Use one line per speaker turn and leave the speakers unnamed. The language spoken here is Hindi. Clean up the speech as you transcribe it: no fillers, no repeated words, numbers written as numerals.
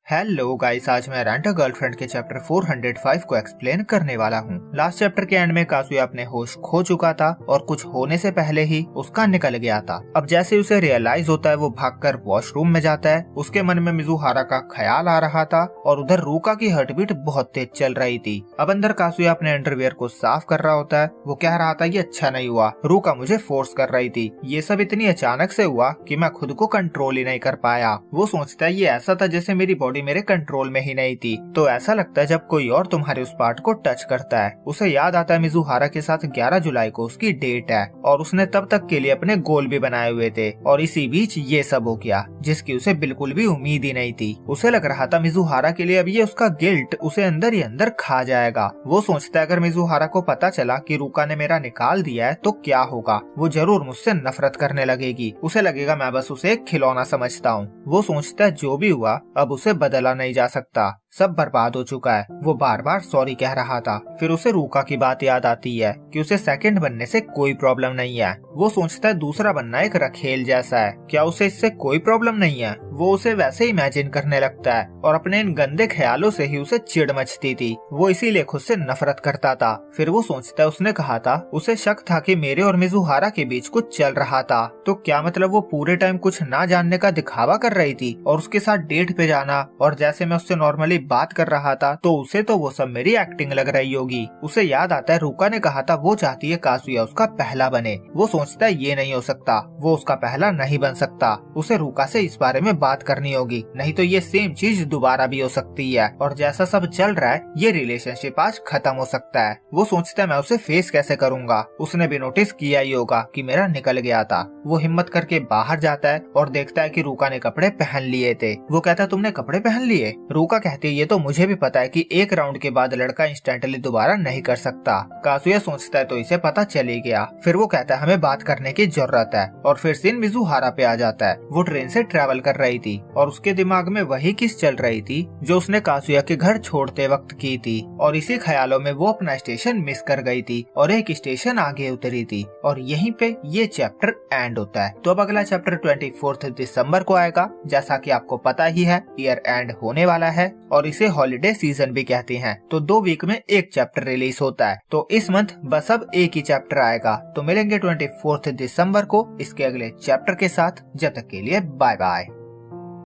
हेलो गाइस, आज मैं रेंट अ गर्लफ्रेंड के चैप्टर 405 को एक्सप्लेन करने वाला हूँ। लास्ट चैप्टर के एंड में काजुया अपने होश खो चुका था और कुछ होने से पहले ही उसका निकल गया था। अब जैसे उसे रियलाइज होता है वो भागकर वॉशरूम में जाता है। उसके मन में मिजुहारा का ख्याल आ रहा था और उधर रूका की हार्टबीट बहुत तेज चल रही थी। अब अंदर काजुया अपने अंडरवियर को साफ कर रहा होता है। वो कह रहा था ये अच्छा नहीं हुआ, रूका मुझे फोर्स कर रही थी। ये सब इतनी अचानक से हुआ कि मैं खुद को कंट्रोल ही नहीं कर पाया। वो सोचता है ये ऐसा था जैसे मेरी बॉडी मेरे कंट्रोल में ही नहीं थी। तो ऐसा लगता है जब कोई और तुम्हारे उस पार्ट को टच करता है। उसे याद आता है मिजुहारा के साथ 11 जुलाई को उसकी डेट है और उसने तब तक के लिए अपने गोल भी बनाए हुए थे और इसी बीच ये सब हो गया जिसकी उसे बिल्कुल भी उम्मीद ही नहीं थी। उसे लग रहा था मिजुहारा के लिए अब ये उसका गिल्ट उसे अंदर ही अंदर खा जाएगा। वो सोचता है अगर मिजुहारा को पता चला कि रूका ने मेरा निकाल दिया है तो क्या होगा। वो जरूर मुझसे नफरत करने लगेगी। उसे लगेगा मैं बस उसे एक खिलौना समझता हूँ। वो सोचता है जो भी हुआ अब उसे बदला नहीं जा सकता, सब बर्बाद हो चुका है। वो बार बार सॉरी कह रहा था। फिर उसे रूका की बात याद आती है कि उसे सेकंड बनने से कोई प्रॉब्लम नहीं है। वो सोचता है दूसरा बनना एक रखेल जैसा है, क्या उसे इससे कोई प्रॉब्लम नहीं है। वो उसे वैसे इमेजिन करने लगता है और अपने इन गंदे ख्यालों से ही उसे चिढ़ मचती थी। वो इसीलिए खुद से नफरत करता था। फिर वो सोचता है उसने कहा था उसे शक था कि मेरे और मिजुहारा के बीच कुछ चल रहा था, तो क्या मतलब वो पूरे टाइम कुछ ना जानने का दिखावा कर रही थी और उसके साथ डेट पे जाना और जैसे मैं उससे नॉर्मली बात कर रहा था तो उसे तो वो सब मेरी एक्टिंग लग रही होगी। उसे याद आता है रूका ने कहा था वो चाहती है काजुया उसका पहला बने। वो सोचता है ये नहीं हो सकता, वो उसका पहला नहीं बन सकता। उसे रूका से इस बारे में बात करनी होगी, नहीं तो ये सेम चीज दोबारा भी हो सकती है और जैसा सब चल रहा है ये रिलेशनशिप आज खत्म हो सकता है। वो सोचता है मैं उसे फेस कैसे करूंगा। उसने भी नोटिस किया ही होगा कि मेरा निकल गया था। वो हिम्मत करके बाहर जाता है और देखता है कि रूका ने कपड़े पहन लिए थे। वो कहता है तुमने कपड़े पहन लिए। रूका कहती है ये तो मुझे भी पता है कि एक राउंड के बाद लड़का इंस्टेंटली दोबारा नहीं कर सकता। काजुया सोचता है तो इसे पता चल ही गया। फिर वो कहता है हमें बात करने की जरूरत है और फिर सीन मिजुहारा पे आ जाता है। वो ट्रेन से ट्रेवल कर रही थी और उसके दिमाग में वही किस चल रही थी जो उसने काजुया के घर छोड़ते वक्त की थी और इसी ख्यालों में वो अपना स्टेशन मिस कर गई थी और एक स्टेशन आगे उतरी थी और यहीं पे ये चैप्टर एंड होता है। तो अब अगला चैप्टर 24 दिसंबर को आएगा। जैसा कि आपको पता ही है ईयर एंड होने वाला है और इसे हॉलिडे सीजन भी कहते हैं। तो 2 वीक में एक चैप्टर रिलीज होता है। तो इस मंथ बस अब एक ही चैप्टर आएगा। तो मिलेंगे 24 दिसंबर को इसके अगले चैप्टर के साथ। जब तक के लिए बाय बाय।